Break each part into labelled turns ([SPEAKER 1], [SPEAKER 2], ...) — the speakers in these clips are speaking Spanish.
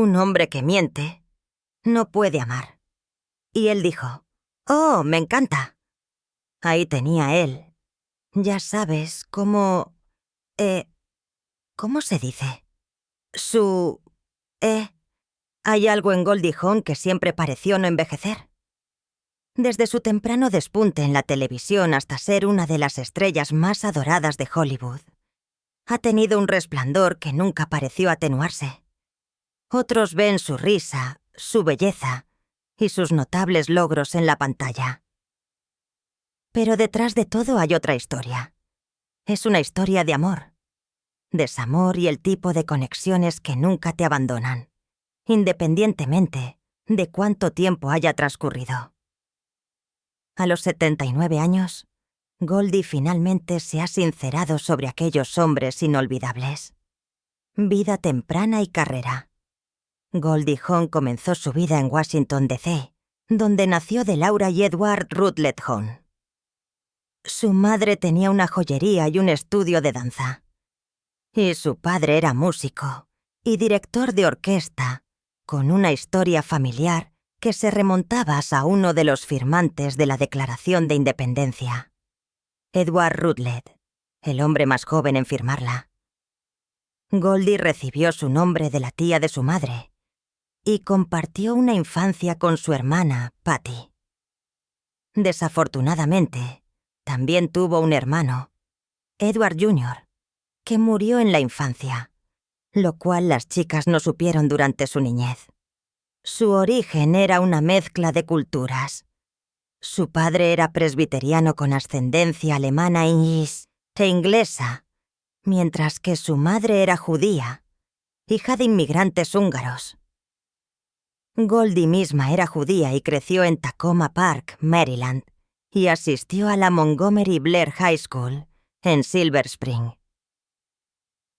[SPEAKER 1] Un hombre que miente no puede amar. Y él dijo, «Oh, me encanta». Ahí tenía él. Ya sabes, ¿cómo se dice? Su... Hay algo en Goldie Hawn que siempre pareció no envejecer. Desde su temprano despunte en la televisión hasta ser una de las estrellas más adoradas de Hollywood, ha tenido un resplandor que nunca pareció atenuarse. Otros ven su risa, su belleza y sus notables logros en la pantalla. Pero detrás de todo hay otra historia. Es una historia de amor, desamor y el tipo de conexiones que nunca te abandonan, independientemente de cuánto tiempo haya transcurrido. A los 79 años, Goldie finalmente se ha sincerado sobre aquellos hombres inolvidables. Vida temprana y carrera. Goldie Hawn comenzó su vida en Washington, D.C., donde nació de Laura y Edward Rutledge Hawn. Su madre tenía una joyería y un estudio de danza. Y su padre era músico y director de orquesta, con una historia familiar que se remontaba a uno de los firmantes de la Declaración de Independencia, Edward Rutledge, el hombre más joven en firmarla. Goldie recibió su nombre de la tía de su madre y compartió una infancia con su hermana, Patty. Desafortunadamente, también tuvo un hermano, Edward Jr., que murió en la infancia, lo cual las chicas no supieron durante su niñez. Su origen era una mezcla de culturas. Su padre era presbiteriano con ascendencia alemana e inglesa, mientras que su madre era judía, hija de inmigrantes húngaros. Goldie misma era judía y creció en Tacoma Park, Maryland, y asistió a la Montgomery Blair High School, en Silver Spring.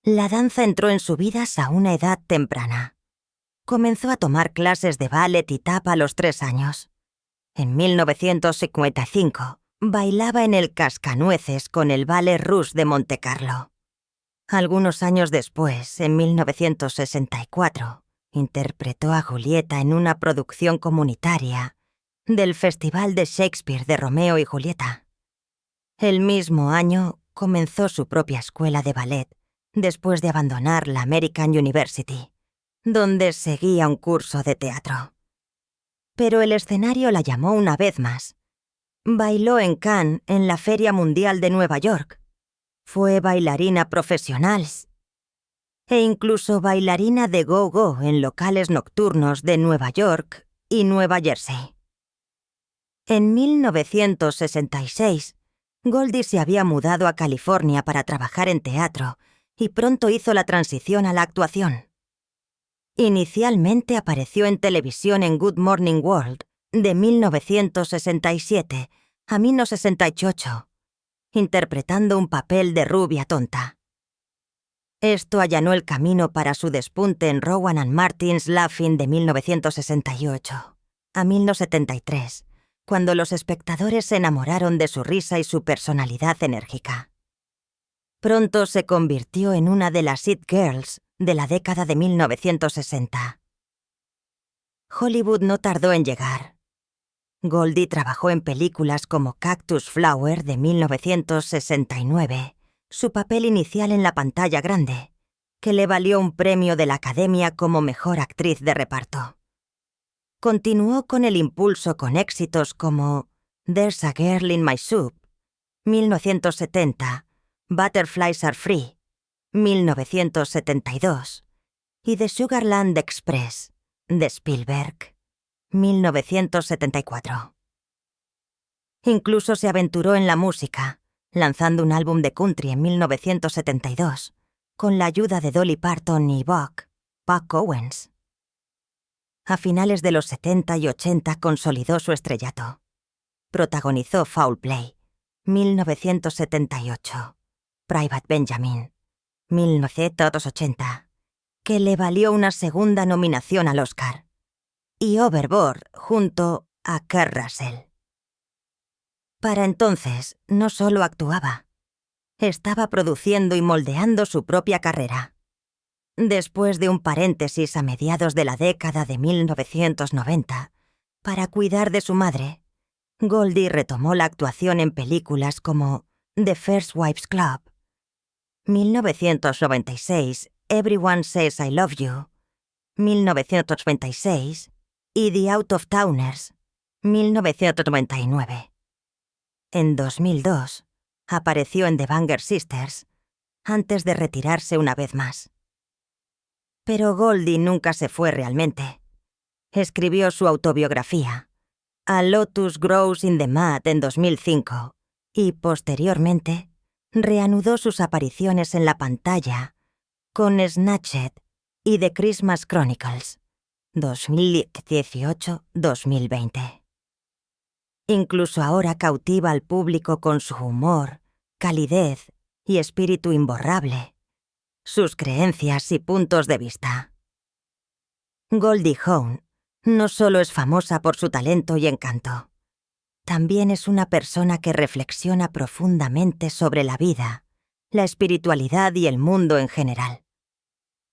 [SPEAKER 1] La danza entró en su vida a una edad temprana. Comenzó a tomar clases de ballet y tap a los 3 años. En 1955, bailaba en el Cascanueces con el Ballet Russe de Montecarlo. Algunos años después, en 1964, interpretó a Julieta en una producción comunitaria del Festival de Shakespeare de Romeo y Julieta. El mismo año comenzó su propia escuela de ballet, después de abandonar la American University, donde seguía un curso de teatro. Pero el escenario la llamó una vez más. Bailó en Cannes en la Feria Mundial de Nueva York. Fue bailarina profesional e incluso bailarina de go-go en locales nocturnos de Nueva York y Nueva Jersey. En 1966, Goldie se había mudado a California para trabajar en teatro y pronto hizo la transición a la actuación. Inicialmente apareció en televisión en Good Morning World de 1967 a 1968, interpretando un papel de rubia tonta. Esto allanó el camino para su despunte en Rowan and Martin's Laugh-In de 1968 a 1973, cuando los espectadores se enamoraron de su risa y su personalidad enérgica. Pronto se convirtió en una de las It Girls de la década de 1960. Hollywood no tardó en llegar. Goldie trabajó en películas como Cactus Flower de 1969, su papel inicial en la pantalla grande, que le valió un premio de la Academia como mejor actriz de reparto. Continuó con el impulso con éxitos como There's a Girl in My Soup, 1970, Butterflies Are Free, 1972, y The Sugarland Express, de Spielberg, 1974. Incluso se aventuró en la música, lanzando un álbum de country en 1972, con la ayuda de Dolly Parton y Buck Owens. A finales de los 70 y 80 consolidó su estrellato. Protagonizó Foul Play, 1978, Private Benjamin, 1980, que le valió una segunda nominación al Oscar, y Overboard junto a Kurt Russell. Para entonces, no solo actuaba, estaba produciendo y moldeando su propia carrera. Después de un paréntesis a mediados de la década de 1990, para cuidar de su madre, Goldie retomó la actuación en películas como The First Wives Club, 1996, Everyone Says I Love You, 1996, y The Out of Towners, 1999. En 2002, apareció en The Banger Sisters, antes de retirarse una vez más. Pero Goldie nunca se fue realmente. Escribió su autobiografía, A Lotus Grows in the Mud, en 2005, y posteriormente reanudó sus apariciones en la pantalla con Snatched y The Christmas Chronicles, 2018-2020. Incluso ahora cautiva al público con su humor, calidez y espíritu imborrable, sus creencias y puntos de vista. Goldie Hawn no solo es famosa por su talento y encanto, también es una persona que reflexiona profundamente sobre la vida, la espiritualidad y el mundo en general.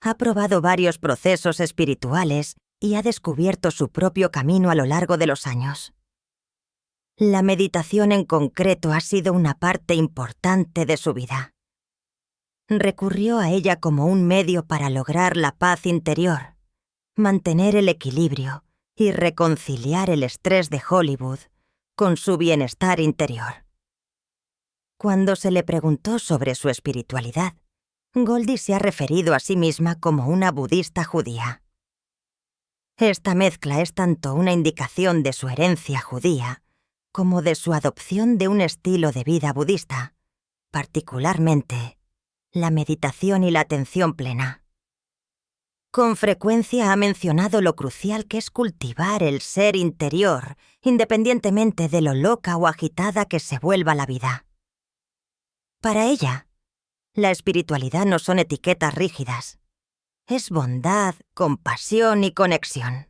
[SPEAKER 1] Ha probado varios procesos espirituales y ha descubierto su propio camino a lo largo de los años. La meditación en concreto ha sido una parte importante de su vida. Recurrió a ella como un medio para lograr la paz interior, mantener el equilibrio y reconciliar el estrés de Hollywood con su bienestar interior. Cuando se le preguntó sobre su espiritualidad, Goldie se ha referido a sí misma como una budista judía. Esta mezcla es tanto una indicación de su herencia judía como de su adopción de un estilo de vida budista, particularmente la meditación y la atención plena. Con frecuencia ha mencionado lo crucial que es cultivar el ser interior, independientemente de lo loca o agitada que se vuelva la vida. Para ella, la espiritualidad no son etiquetas rígidas. Es bondad, compasión y conexión.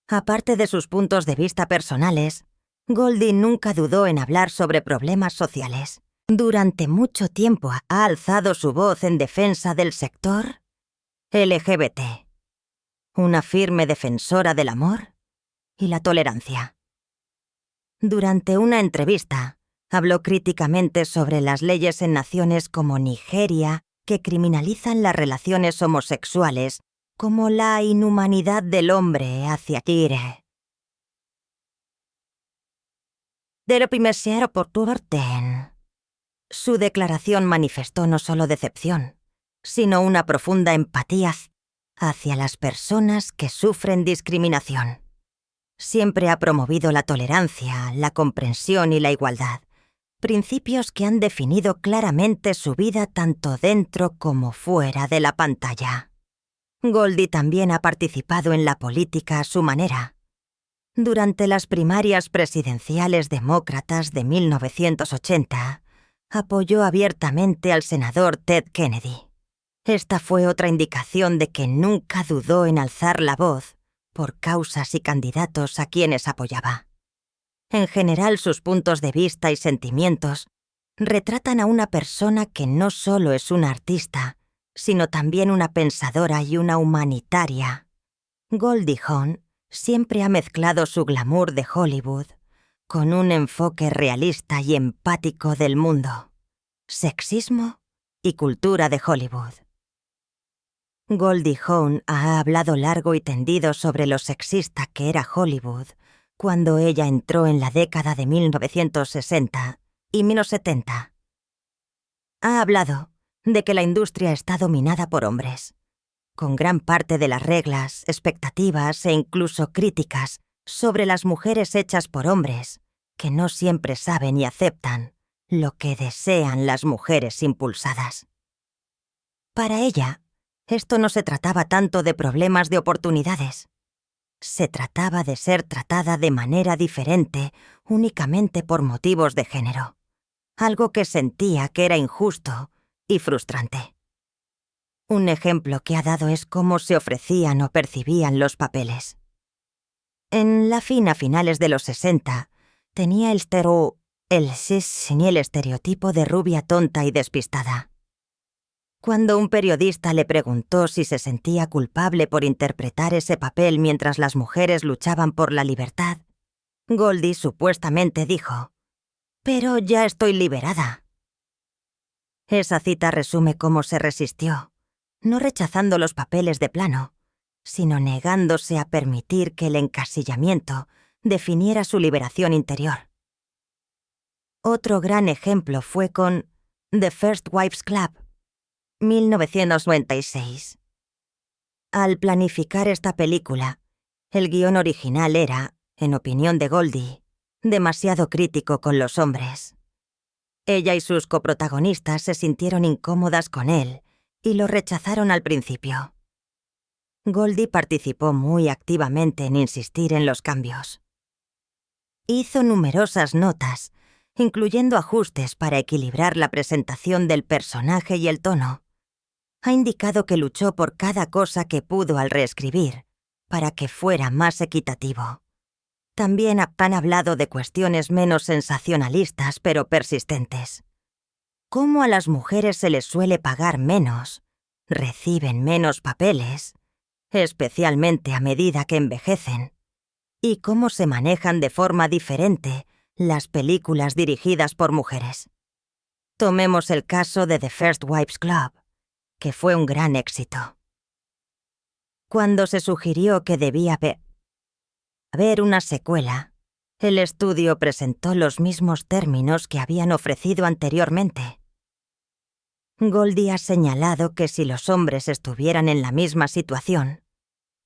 [SPEAKER 1] Aparte de sus puntos de vista personales, Goldie nunca dudó en hablar sobre problemas sociales. Durante mucho tiempo ha alzado su voz en defensa del sector LGBT, una firme defensora del amor y la tolerancia. Durante una entrevista, habló críticamente sobre las leyes en naciones como Nigeria que criminalizan las relaciones homosexuales como la inhumanidad del hombre hacia Kire. De lo primero por tu orden. Su declaración manifestó no solo decepción, sino una profunda empatía hacia las personas que sufren discriminación. Siempre ha promovido la tolerancia, la comprensión y la igualdad, principios que han definido claramente su vida tanto dentro como fuera de la pantalla. Goldie también ha participado en la política a su manera. Durante las primarias presidenciales demócratas de 1980, apoyó abiertamente al senador Ted Kennedy. Esta fue otra indicación de que nunca dudó en alzar la voz por causas y candidatos a quienes apoyaba. En general, sus puntos de vista y sentimientos retratan a una persona que no solo es una artista, sino también una pensadora y una humanitaria. Goldie Hawn siempre ha mezclado su glamour de Hollywood con un enfoque realista y empático del mundo, sexismo y cultura de Hollywood. Goldie Hawn ha hablado largo y tendido sobre lo sexista que era Hollywood cuando ella entró en la década de 1960 y 1970. Ha hablado de que la industria está dominada por hombres, con gran parte de las reglas, expectativas e incluso críticas sobre las mujeres hechas por hombres, que no siempre saben y aceptan lo que desean las mujeres impulsadas. Para ella, esto no se trataba tanto de problemas de oportunidades. Se trataba de ser tratada de manera diferente únicamente por motivos de género, algo que sentía que era injusto y frustrante. Un ejemplo que ha dado es cómo se ofrecían o percibían los papeles. En La Fin a finales de los 60, tenía el estereotipo de rubia tonta y despistada. Cuando un periodista le preguntó si se sentía culpable por interpretar ese papel mientras las mujeres luchaban por la libertad, Goldie supuestamente dijo: «Pero ya estoy liberada». Esa cita resume cómo se resistió, no rechazando los papeles de plano, sino negándose a permitir que el encasillamiento definiera su liberación interior. Otro gran ejemplo fue con The First Wives Club, 1996. Al planificar esta película, el guión original era, en opinión de Goldie, demasiado crítico con los hombres. Ella y sus coprotagonistas se sintieron incómodas con él y lo rechazaron al principio. Goldie participó muy activamente en insistir en los cambios. Hizo numerosas notas, incluyendo ajustes para equilibrar la presentación del personaje y el tono. Ha indicado que luchó por cada cosa que pudo al reescribir, para que fuera más equitativo. También han hablado de cuestiones menos sensacionalistas pero persistentes. Cómo a las mujeres se les suele pagar menos, reciben menos papeles, especialmente a medida que envejecen, y cómo se manejan de forma diferente las películas dirigidas por mujeres. Tomemos el caso de The First Wives Club, que fue un gran éxito. Cuando se sugirió que debía haber una secuela, el estudio presentó los mismos términos que habían ofrecido anteriormente. Goldie ha señalado que si los hombres estuvieran en la misma situación,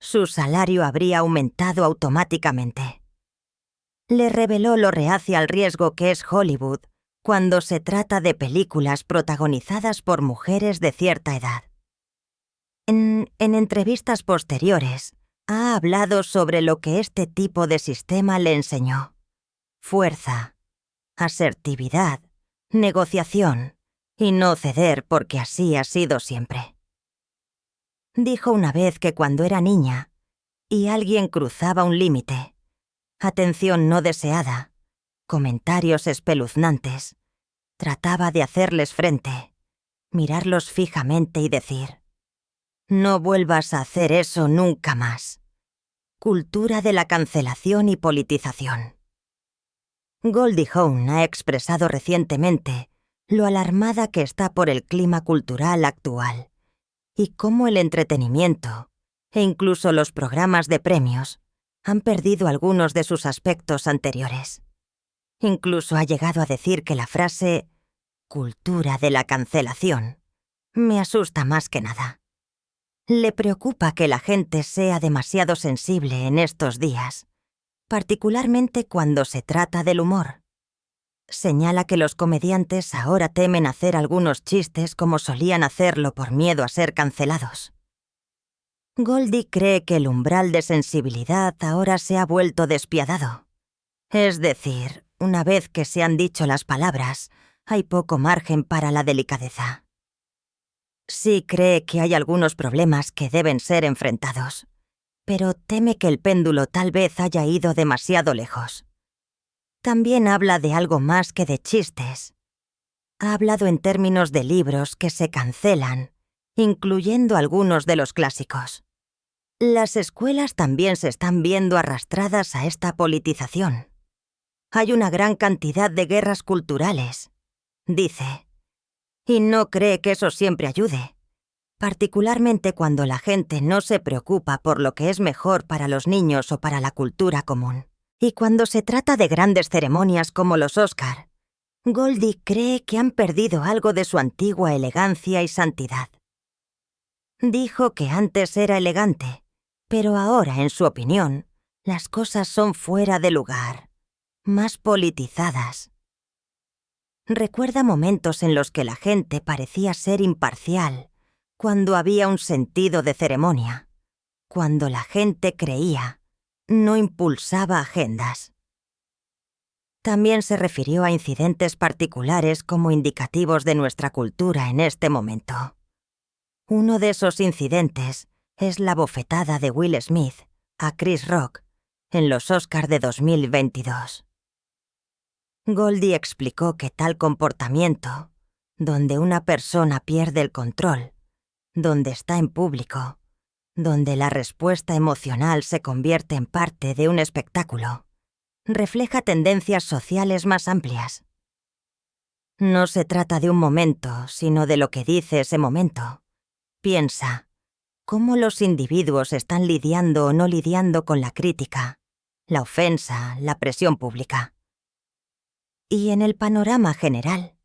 [SPEAKER 1] su salario habría aumentado automáticamente. Le reveló lo reacia al riesgo que es Hollywood cuando se trata de películas protagonizadas por mujeres de cierta edad. En entrevistas posteriores, ha hablado sobre lo que este tipo de sistema le enseñó: fuerza, asertividad, negociación, y no ceder porque así ha sido siempre. Dijo una vez que cuando era niña y alguien cruzaba un límite, atención no deseada, comentarios espeluznantes, trataba de hacerles frente, mirarlos fijamente y decir: «No vuelvas a hacer eso nunca más». Cultura de la cancelación y politización. Goldie Hawn ha expresado recientemente lo alarmada que está por el clima cultural actual y cómo el entretenimiento, e incluso los programas de premios, han perdido algunos de sus aspectos anteriores. Incluso ha llegado a decir que la frase «cultura de la cancelación» me asusta más que nada. Le preocupa que la gente sea demasiado sensible en estos días, particularmente cuando se trata del humor. Señala que los comediantes ahora temen hacer algunos chistes como solían hacerlo por miedo a ser cancelados. Goldie cree que el umbral de sensibilidad ahora se ha vuelto despiadado. Es decir, una vez que se han dicho las palabras, hay poco margen para la delicadeza. Sí cree que hay algunos problemas que deben ser enfrentados, pero teme que el péndulo tal vez haya ido demasiado lejos. También habla de algo más que de chistes. Ha hablado en términos de libros que se cancelan, incluyendo algunos de los clásicos. Las escuelas también se están viendo arrastradas a esta politización. Hay una gran cantidad de guerras culturales, dice, y no cree que eso siempre ayude, particularmente cuando la gente no se preocupa por lo que es mejor para los niños o para la cultura común. Y cuando se trata de grandes ceremonias como los Oscar, Goldie cree que han perdido algo de su antigua elegancia y santidad. Dijo que antes era elegante, pero ahora, en su opinión, las cosas son fuera de lugar, más politizadas. Recuerda momentos en los que la gente parecía ser imparcial, cuando había un sentido de ceremonia, cuando la gente creía, no impulsaba agendas. También se refirió a incidentes particulares como indicativos de nuestra cultura en este momento. Uno de esos incidentes es la bofetada de Will Smith a Chris Rock en los Oscar de 2022. Goldie explicó que tal comportamiento donde una persona pierde el control, donde está en público, donde la respuesta emocional se convierte en parte de un espectáculo, refleja tendencias sociales más amplias. No se trata de un momento, sino de lo que dice ese momento. Piensa, ¿cómo los individuos están lidiando o no lidiando con la crítica, la ofensa, la presión pública? Y en el panorama general,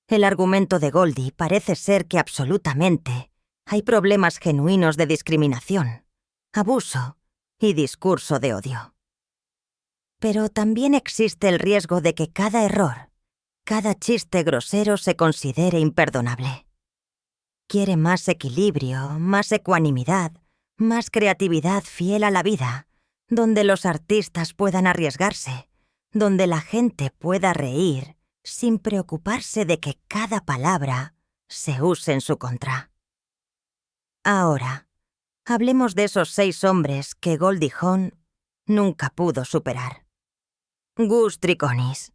[SPEAKER 1] el argumento de Goldie parece ser que absolutamente hay problemas genuinos de discriminación, abuso y discurso de odio. Pero también existe el riesgo de que cada error, cada chiste grosero se considere imperdonable. Quiere más equilibrio, más ecuanimidad, más creatividad fiel a la vida, donde los artistas puedan arriesgarse, donde la gente pueda reír sin preocuparse de que cada palabra se use en su contra. Ahora, hablemos de esos 6 hombres que Goldie Hawn nunca pudo superar. Gus Triconis.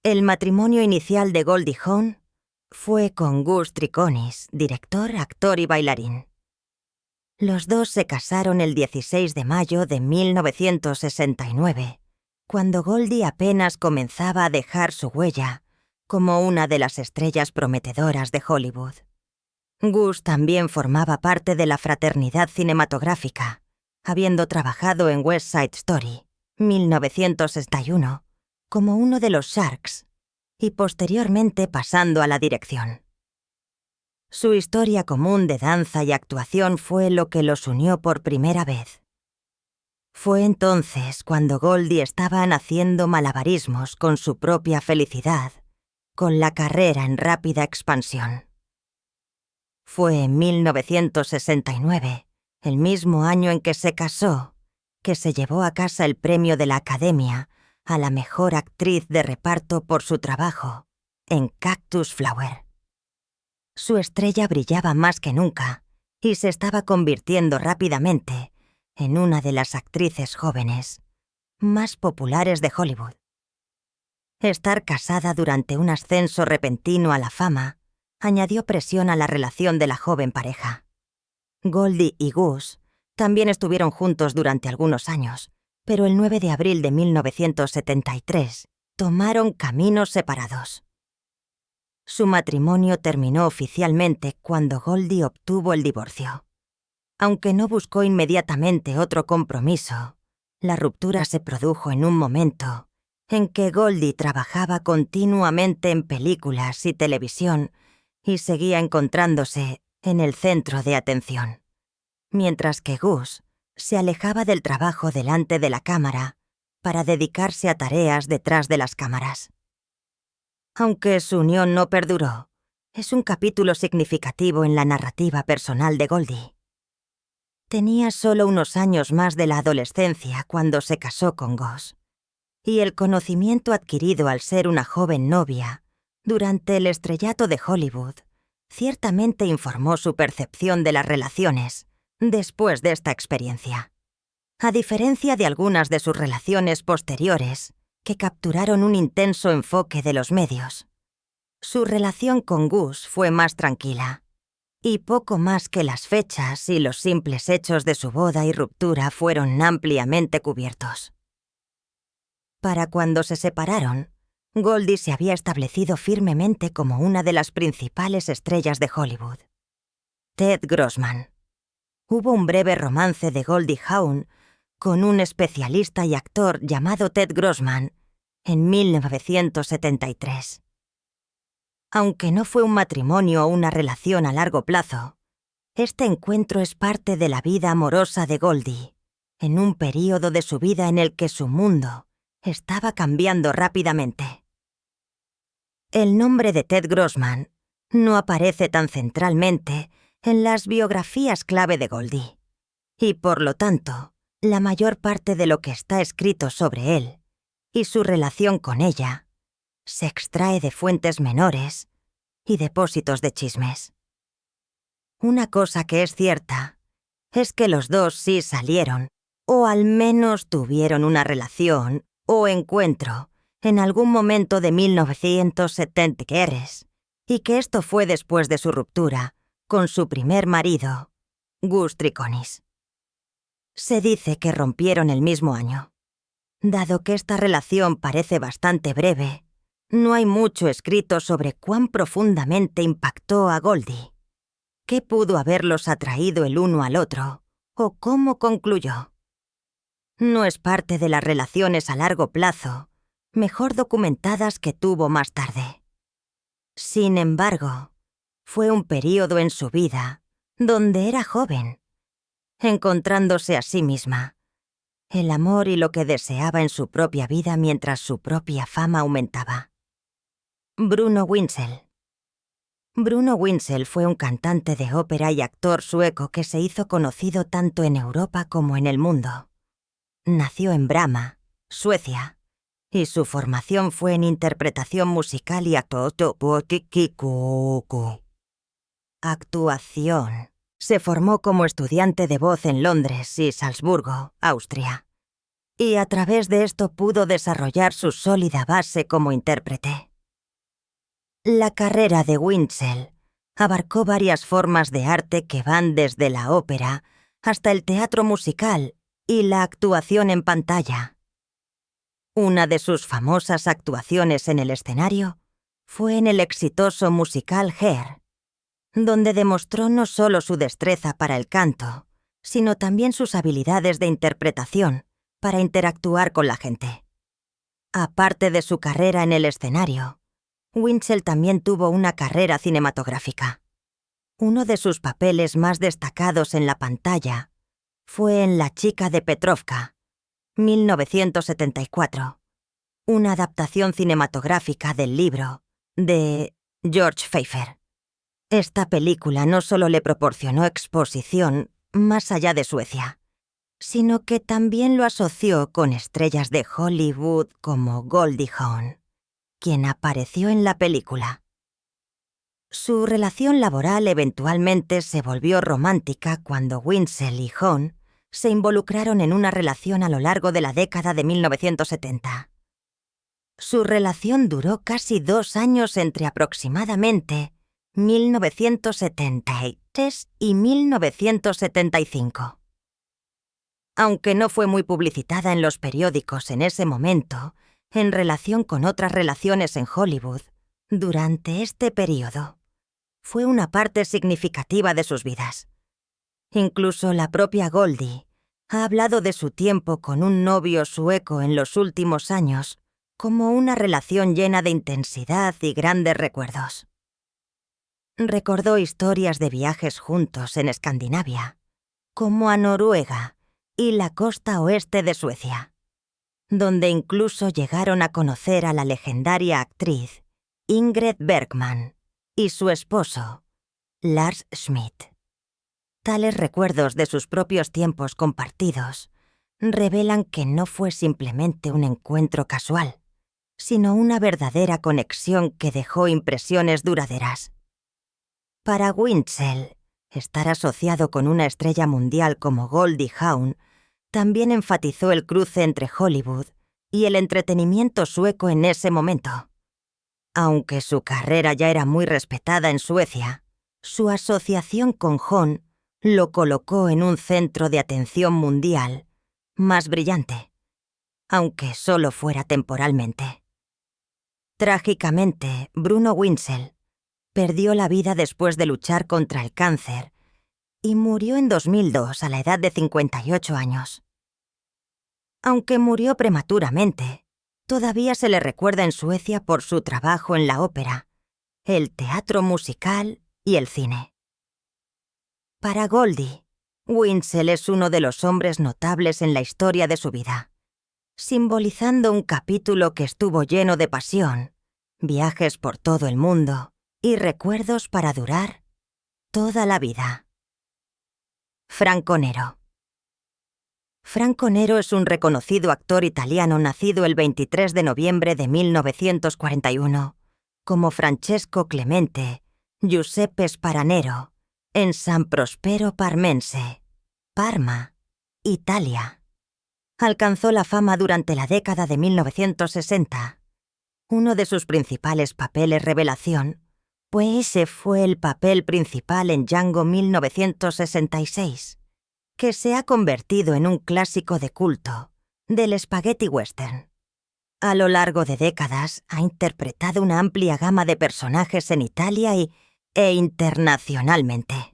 [SPEAKER 1] El matrimonio inicial de Goldie Hawn fue con Gus Triconis, director, actor y bailarín. Los dos se casaron el 16 de mayo de 1969, cuando Goldie apenas comenzaba a dejar su huella como una de las estrellas prometedoras de Hollywood. Gus también formaba parte de la fraternidad cinematográfica, habiendo trabajado en West Side Story, 1961, como uno de los Sharks, y posteriormente pasando a la dirección. Su historia común de danza y actuación fue lo que los unió por primera vez. Fue entonces cuando Goldie estaba haciendo malabarismos con su propia felicidad, con la carrera en rápida expansión. Fue en 1969, el mismo año en que se casó, que se llevó a casa el premio de la Academia a la mejor actriz de reparto por su trabajo en Cactus Flower. Su estrella brillaba más que nunca y se estaba convirtiendo rápidamente en una de las actrices jóvenes más populares de Hollywood. Estar casada durante un ascenso repentino a la fama añadió presión a la relación de la joven pareja. Goldie y Gus también estuvieron juntos durante algunos años, pero el 9 de abril de 1973 tomaron caminos separados. Su matrimonio terminó oficialmente cuando Goldie obtuvo el divorcio. Aunque no buscó inmediatamente otro compromiso, la ruptura se produjo en un momento en que Goldie trabajaba continuamente en películas y televisión y seguía encontrándose en el centro de atención, mientras que Gus se alejaba del trabajo delante de la cámara para dedicarse a tareas detrás de las cámaras. Aunque su unión no perduró, es un capítulo significativo en la narrativa personal de Goldie. Tenía solo unos años más de la adolescencia cuando se casó con Gus, y el conocimiento adquirido al ser una joven novia durante el estrellato de Hollywood ciertamente informó su percepción de las relaciones después de esta experiencia. A diferencia de algunas de sus relaciones posteriores, que capturaron un intenso enfoque de los medios, su relación con Gus fue más tranquila, y poco más que las fechas y los simples hechos de su boda y ruptura fueron ampliamente cubiertos. Para cuando se separaron, Goldie se había establecido firmemente como una de las principales estrellas de Hollywood. Ted Grossman. Hubo un breve romance de Goldie Hawn con un especialista y actor llamado Ted Grossman en 1973. Aunque no fue un matrimonio o una relación a largo plazo, este encuentro es parte de la vida amorosa de Goldie, en un período de su vida en el que su mundo estaba cambiando rápidamente. El nombre de Ted Grossman no aparece tan centralmente en las biografías clave de Goldie, y por lo tanto, la mayor parte de lo que está escrito sobre él y su relación con ella se extrae de fuentes menores y depósitos de chismes. Una cosa que es cierta es que los dos sí salieron, o al menos tuvieron una relación o encuentro en algún momento de 1970 y que esto fue después de su ruptura con su primer marido, Gus Triconis. Se dice que rompieron el mismo año. Dado que esta relación parece bastante breve, no hay mucho escrito sobre cuán profundamente impactó a Goldie, qué pudo haberlos atraído el uno al otro, o cómo concluyó. No es parte de las relaciones a largo plazo, mejor documentadas que tuvo más tarde. Sin embargo, fue un período en su vida donde era joven, encontrándose a sí misma, el amor y lo que deseaba en su propia vida mientras su propia fama aumentaba. Bruno Winchell. Bruno Winchell fue un cantante de ópera y actor sueco que se hizo conocido tanto en Europa como en el mundo. Nació en Brahma, Suecia, y su formación fue en interpretación musical y actuación. Se formó como estudiante de voz en Londres y Salzburgo, Austria, y a través de esto pudo desarrollar su sólida base como intérprete. La carrera de Winchell abarcó varias formas de arte que van desde la ópera hasta el teatro musical y la actuación en pantalla. Una de sus famosas actuaciones en el escenario fue en el exitoso musical Hair, donde demostró no solo su destreza para el canto, sino también sus habilidades de interpretación para interactuar con la gente. Aparte de su carrera en el escenario, Winchell también tuvo una carrera cinematográfica. Uno de sus papeles más destacados en la pantalla fue en La chica de Petrovka, 1974, una adaptación cinematográfica del libro de George Pfeiffer. Esta película no solo le proporcionó exposición más allá de Suecia, sino que también lo asoció con estrellas de Hollywood como Goldie Hawn, quien apareció en la película. Su relación laboral eventualmente se volvió romántica cuando Winchell y Hawn se involucraron en una relación a lo largo de la década de 1970. Su relación duró casi 2 años entre aproximadamente 1973 y 1975. Aunque no fue muy publicitada en los periódicos en ese momento, en relación con otras relaciones en Hollywood, durante este período, fue una parte significativa de sus vidas. Incluso la propia Goldie ha hablado de su tiempo con un novio sueco en los últimos años como una relación llena de intensidad y grandes recuerdos. Recordó historias de viajes juntos en Escandinavia, como a Noruega y la costa oeste de Suecia, donde incluso llegaron a conocer a la legendaria actriz Ingrid Bergman y su esposo, Lars Schmidt. Tales recuerdos de sus propios tiempos compartidos revelan que no fue simplemente un encuentro casual, sino una verdadera conexión que dejó impresiones duraderas. Para Winchell, estar asociado con una estrella mundial como Goldie Hawn también enfatizó el cruce entre Hollywood y el entretenimiento sueco en ese momento. Aunque su carrera ya era muy respetada en Suecia, su asociación con Hawn lo colocó en un centro de atención mundial más brillante, aunque solo fuera temporalmente. Trágicamente, Bruno Winchell perdió la vida después de luchar contra el cáncer y murió en 2002 a la edad de 58 años. Aunque murió prematuramente, todavía se le recuerda en Suecia por su trabajo en la ópera, el teatro musical y el cine. Para Goldie, Winchell es uno de los hombres notables en la historia de su vida, simbolizando un capítulo que estuvo lleno de pasión, viajes por todo el mundo y recuerdos para durar toda la vida. Franco Nero. Franco Nero es un reconocido actor italiano nacido el 23 de noviembre de 1941, como Francesco Clemente Giuseppe Sparanero, en San Prospero Parmense, Parma, Italia. Alcanzó la fama durante la década de 1960. Uno de sus principales papeles revelación pues ese fue el papel principal en Django 1966, que se ha convertido en un clásico de culto del spaghetti western. A lo largo de décadas ha interpretado una amplia gama de personajes en Italia e internacionalmente.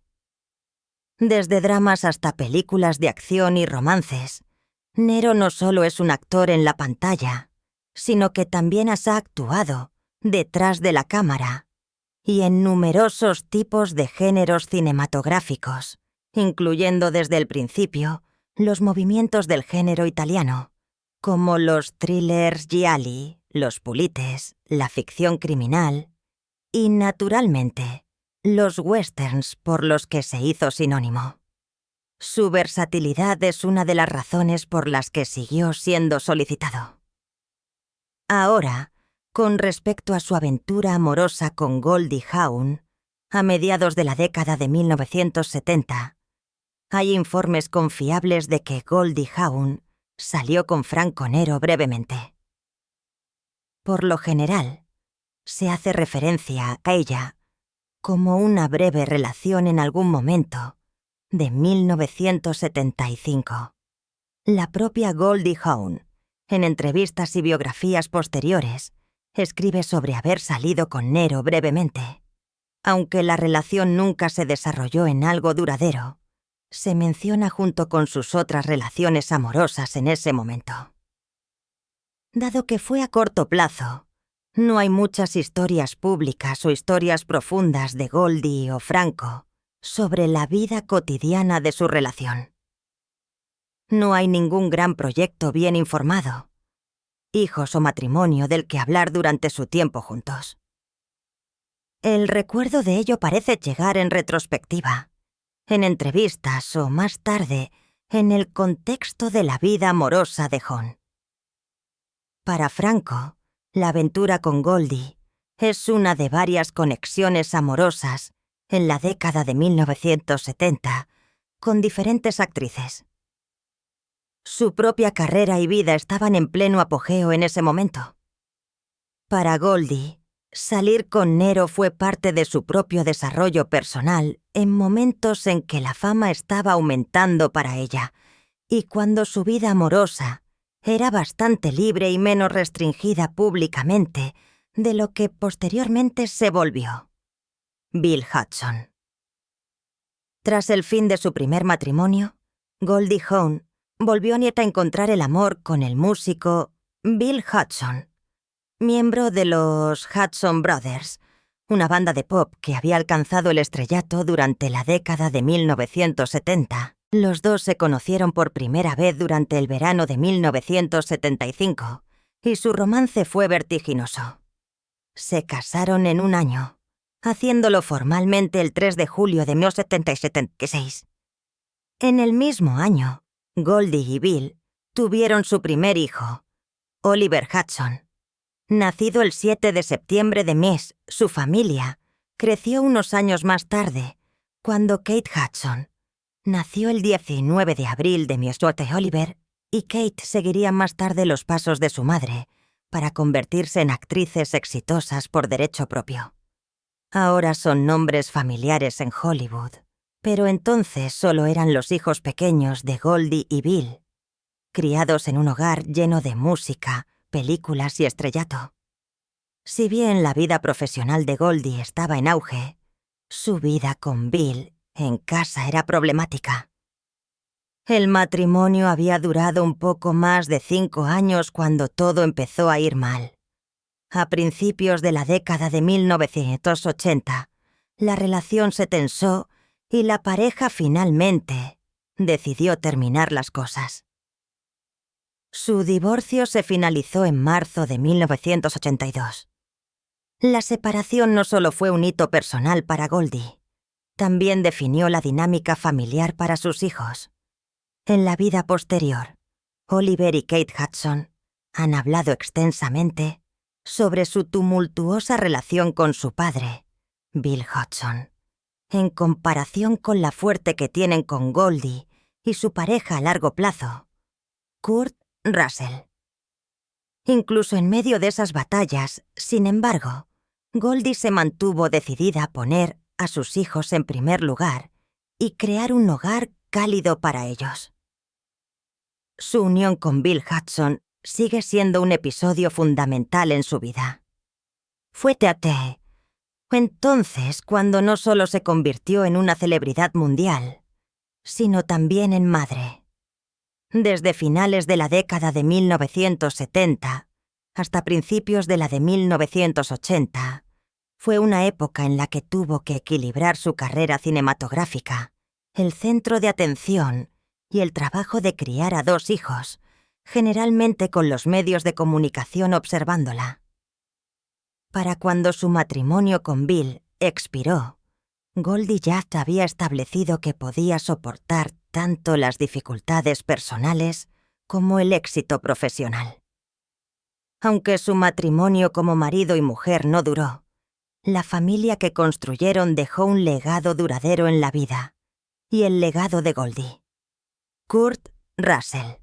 [SPEAKER 1] Desde dramas hasta películas de acción y romances, Nero no solo es un actor en la pantalla, sino que también ha actuado detrás de la cámara y en numerosos tipos de géneros cinematográficos, incluyendo desde el principio los movimientos del género italiano, como los thrillers gialli, los pulites, la ficción criminal y, naturalmente, los westerns por los que se hizo sinónimo. Su versatilidad es una de las razones por las que siguió siendo solicitado. Ahora, con respecto a su aventura amorosa con Goldie Hawn, a mediados de la década de 1970, hay informes confiables de que Goldie Hawn salió con Franco Nero brevemente. Por lo general, se hace referencia a ella como una breve relación en algún momento de 1975. La propia Goldie Hawn, en entrevistas y biografías posteriores, escribe sobre haber salido con Nero brevemente. Aunque la relación nunca se desarrolló en algo duradero, se menciona junto con sus otras relaciones amorosas en ese momento. Dado que fue a corto plazo, no hay muchas historias públicas o historias profundas de Goldie o Franco sobre la vida cotidiana de su relación. No hay ningún gran proyecto bien informado, hijos o matrimonio del que hablar durante su tiempo juntos. El recuerdo de ello parece llegar en retrospectiva, en entrevistas o más tarde en el contexto de la vida amorosa de Hawn. Para Franco, la aventura con Goldie es una de varias conexiones amorosas en la década de 1970 con diferentes actrices. Su propia carrera y vida estaban en pleno apogeo en ese momento. Para Goldie, salir con Nero fue parte de su propio desarrollo personal en momentos en que la fama estaba aumentando para ella y cuando su vida amorosa era bastante libre y menos restringida públicamente de lo que posteriormente se volvió. Bill Hudson. Tras el fin de su primer matrimonio, Goldie Hawn volvió a encontrar el amor con el músico Bill Hudson, miembro de los Hudson Brothers, una banda de pop que había alcanzado el estrellato durante la década de 1970. Los dos se conocieron por primera vez durante el verano de 1975 y su romance fue vertiginoso. Se casaron en un año, haciéndolo formalmente el 3 de julio de 1976. En el mismo año, Goldie y Bill tuvieron su primer hijo, Oliver Hudson. Nacido el 7 de septiembre de mes, su familia creció unos años más tarde, cuando Kate Hudson nació el 19 de abril de Oliver, y Kate seguiría más tarde los pasos de su madre para convertirse en actrices exitosas por derecho propio. Ahora son nombres familiares en Hollywood, pero entonces solo eran los hijos pequeños de Goldie y Bill, criados en un hogar lleno de música, películas y estrellato. Si bien la vida profesional de Goldie estaba en auge, su vida con Bill en casa era problemática. El matrimonio había durado un poco más de 5 años cuando todo empezó a ir mal. A principios de la década de 1980, la relación se tensó y la pareja finalmente decidió terminar las cosas. Su divorcio se finalizó en marzo de 1982. La separación no solo fue un hito personal para Goldie, también definió la dinámica familiar para sus hijos. En la vida posterior, Oliver y Kate Hudson han hablado extensamente sobre su tumultuosa relación con su padre, Bill Hudson, en comparación con la fuerte que tienen con Goldie y su pareja a largo plazo, Kurt Russell. Incluso en medio de esas batallas, sin embargo, Goldie se mantuvo decidida a poner a sus hijos en primer lugar y crear un hogar cálido para ellos. Su unión con Bill Hudson sigue siendo un episodio fundamental en su vida. Fue entonces cuando no solo se convirtió en una celebridad mundial, sino también en madre. Desde finales de la década de 1970 hasta principios de la de 1980, fue una época en la que tuvo que equilibrar su carrera cinematográfica, el centro de atención y el trabajo de criar a 2 hijos, generalmente con los medios de comunicación observándola. Para cuando su matrimonio con Bill expiró, Goldie ya había establecido que podía soportar tanto las dificultades personales como el éxito profesional. Aunque su matrimonio como marido y mujer no duró, la familia que construyeron dejó un legado duradero en la vida, y el legado de Goldie. Kurt Russell.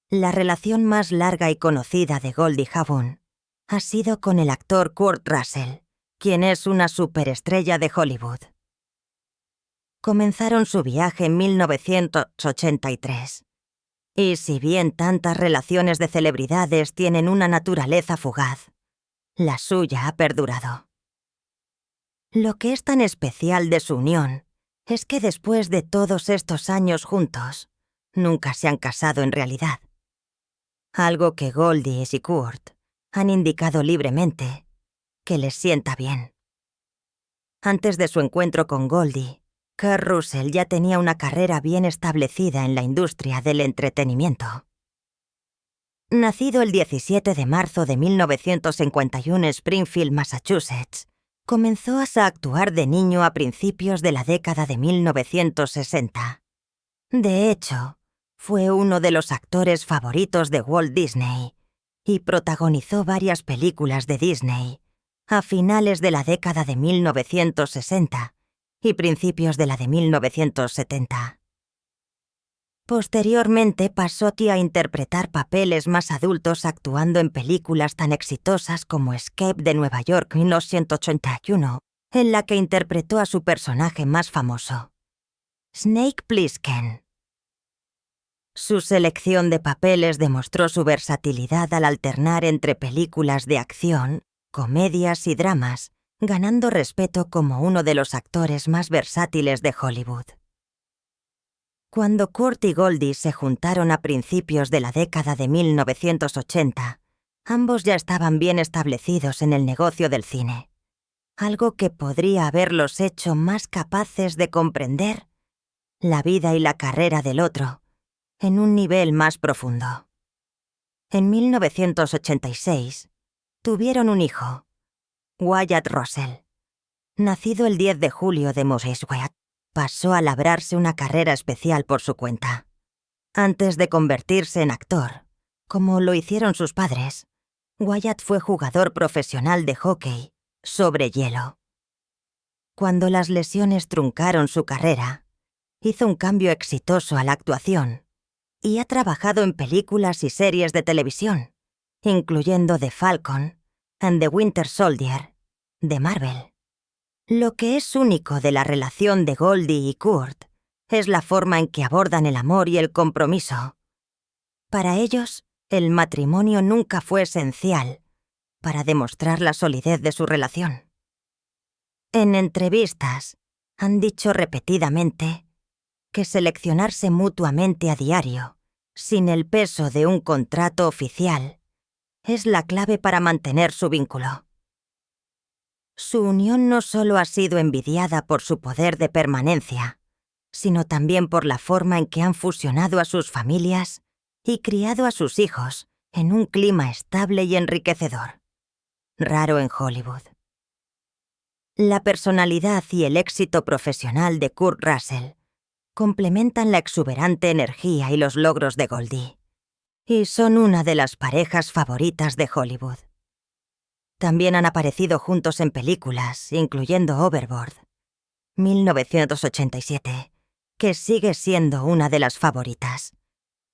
[SPEAKER 1] La relación más larga y conocida de Goldie Hawn ha sido con el actor Kurt Russell, quien es una superestrella de Hollywood. Comenzaron su viaje en 1983. Y si bien tantas relaciones de celebridades tienen una naturaleza fugaz, la suya ha perdurado. Lo que es tan especial de su unión es que después de todos estos años juntos, nunca se han casado en realidad. Algo que Goldie y Kurt han indicado libremente que les sienta bien. Antes de su encuentro con Goldie, Kurt Russell ya tenía una carrera bien establecida en la industria del entretenimiento. Nacido el 17 de marzo de 1951 en Springfield, Massachusetts, comenzó a actuar de niño a principios de la década de 1960. De hecho, fue uno de los actores favoritos de Walt Disney y protagonizó varias películas de Disney a finales de la década de 1960 y principios de la de 1970. Posteriormente pasó a interpretar papeles más adultos actuando en películas tan exitosas como Escape de Nueva York 1981, en la que interpretó a su personaje más famoso, Snake Plissken. Su selección de papeles demostró su versatilidad al alternar entre películas de acción, comedias y dramas, ganando respeto como uno de los actores más versátiles de Hollywood. Cuando Kurt y Goldie se juntaron a principios de la década de 1980, ambos ya estaban bien establecidos en el negocio del cine, algo que podría haberlos hecho más capaces de comprender la vida y la carrera del otro en un nivel más profundo. En 1986, tuvieron un hijo, Wyatt Russell. Nacido el 10 de julio de Moseswet, pasó a labrarse una carrera especial por su cuenta. Antes de convertirse en actor, como lo hicieron sus padres, Wyatt fue jugador profesional de hockey sobre hielo. Cuando las lesiones truncaron su carrera, hizo un cambio exitoso a la actuación y ha trabajado en películas y series de televisión, incluyendo The Falcon and the Winter Soldier, de Marvel. Lo que es único de la relación de Goldie y Kurt es la forma en que abordan el amor y el compromiso. Para ellos, el matrimonio nunca fue esencial para demostrar la solidez de su relación. En entrevistas, han dicho repetidamente que seleccionarse mutuamente a diario, sin el peso de un contrato oficial, es la clave para mantener su vínculo. Su unión no solo ha sido envidiada por su poder de permanencia, sino también por la forma en que han fusionado a sus familias y criado a sus hijos en un clima estable y enriquecedor, raro en Hollywood. La personalidad y el éxito profesional de Kurt Russell complementan la exuberante energía y los logros de Goldie, y son una de las parejas favoritas de Hollywood. También han aparecido juntos en películas, incluyendo Overboard, 1987, que sigue siendo una de las favoritas,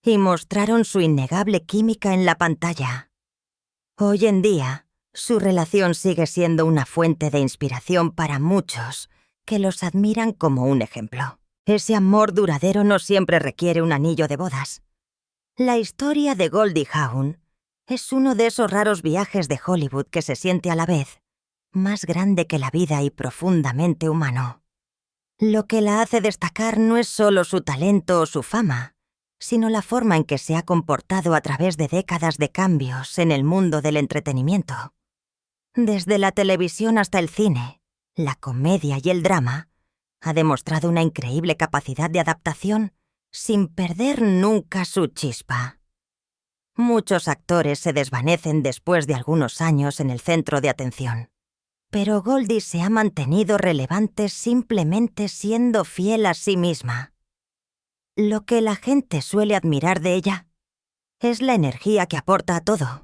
[SPEAKER 1] y mostraron su innegable química en la pantalla. Hoy en día, Su relación sigue siendo una fuente de inspiración para muchos que los admiran como un ejemplo. Ese amor duradero no siempre requiere un anillo de bodas. La historia de Goldie Hawn es uno de esos raros viajes de Hollywood que se siente a la vez más grande que la vida y profundamente humano. Lo que la hace destacar no es solo su talento o su fama, sino la forma en que se ha comportado a través de décadas de cambios en el mundo del entretenimiento. Desde la televisión hasta el cine, la comedia y el drama, ha demostrado una increíble capacidad de adaptación sin perder nunca su chispa. Muchos actores se desvanecen después de algunos años en el centro de atención, pero Goldie se ha mantenido relevante simplemente siendo fiel a sí misma. Lo que la gente suele admirar de ella es la energía que aporta a todo.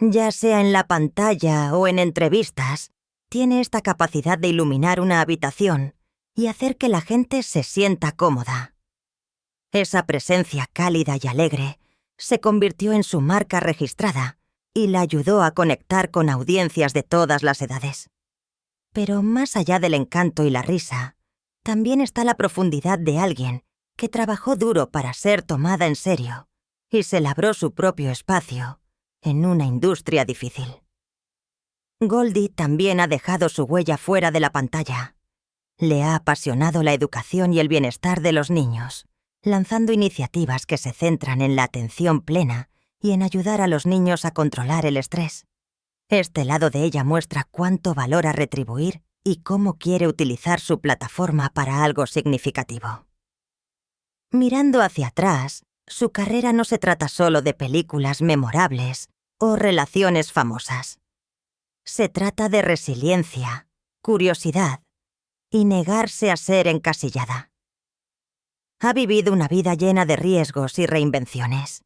[SPEAKER 1] Ya sea en la pantalla o en entrevistas, tiene esta capacidad de iluminar una habitación y hacer que la gente se sienta cómoda. Esa presencia cálida y alegre se convirtió en su marca registrada y la ayudó a conectar con audiencias de todas las edades. Pero más allá del encanto y la risa, también está la profundidad de alguien que trabajó duro para ser tomada en serio y se labró su propio espacio en una industria difícil. Goldie también ha dejado su huella fuera de la pantalla. Le ha apasionado la educación y el bienestar de los niños, lanzando iniciativas que se centran en la atención plena y en ayudar a los niños a controlar el estrés. Este lado de ella muestra cuánto valora retribuir y cómo quiere utilizar su plataforma para algo significativo. Mirando hacia atrás, su carrera no se trata solo de películas memorables o relaciones famosas. Se trata de resiliencia, curiosidad y negarse a ser encasillada. Ha vivido una vida llena de riesgos y reinvenciones.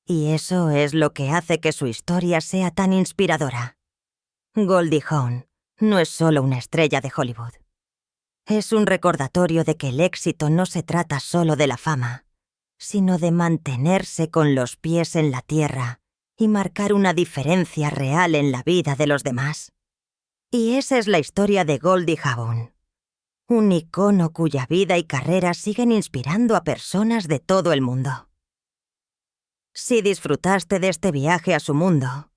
[SPEAKER 1] Y eso es lo que hace que su historia sea tan inspiradora. Goldie Hawn no es solo una estrella de Hollywood. Es un recordatorio de que el éxito no se trata solo de la fama, sino de mantenerse con los pies en la tierra y marcar una diferencia real en la vida de los demás. Y esa es la historia de Goldie Hawn, un icono cuya vida y carrera siguen inspirando a personas de todo el mundo. Si disfrutaste de este viaje a su mundo,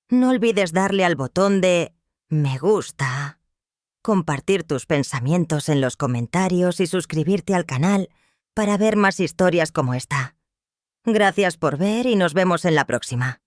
[SPEAKER 1] no olvides darle al botón de me gusta, compartir tus pensamientos en los comentarios y suscribirte al canal para ver más historias como esta. Gracias por ver y nos vemos en la próxima.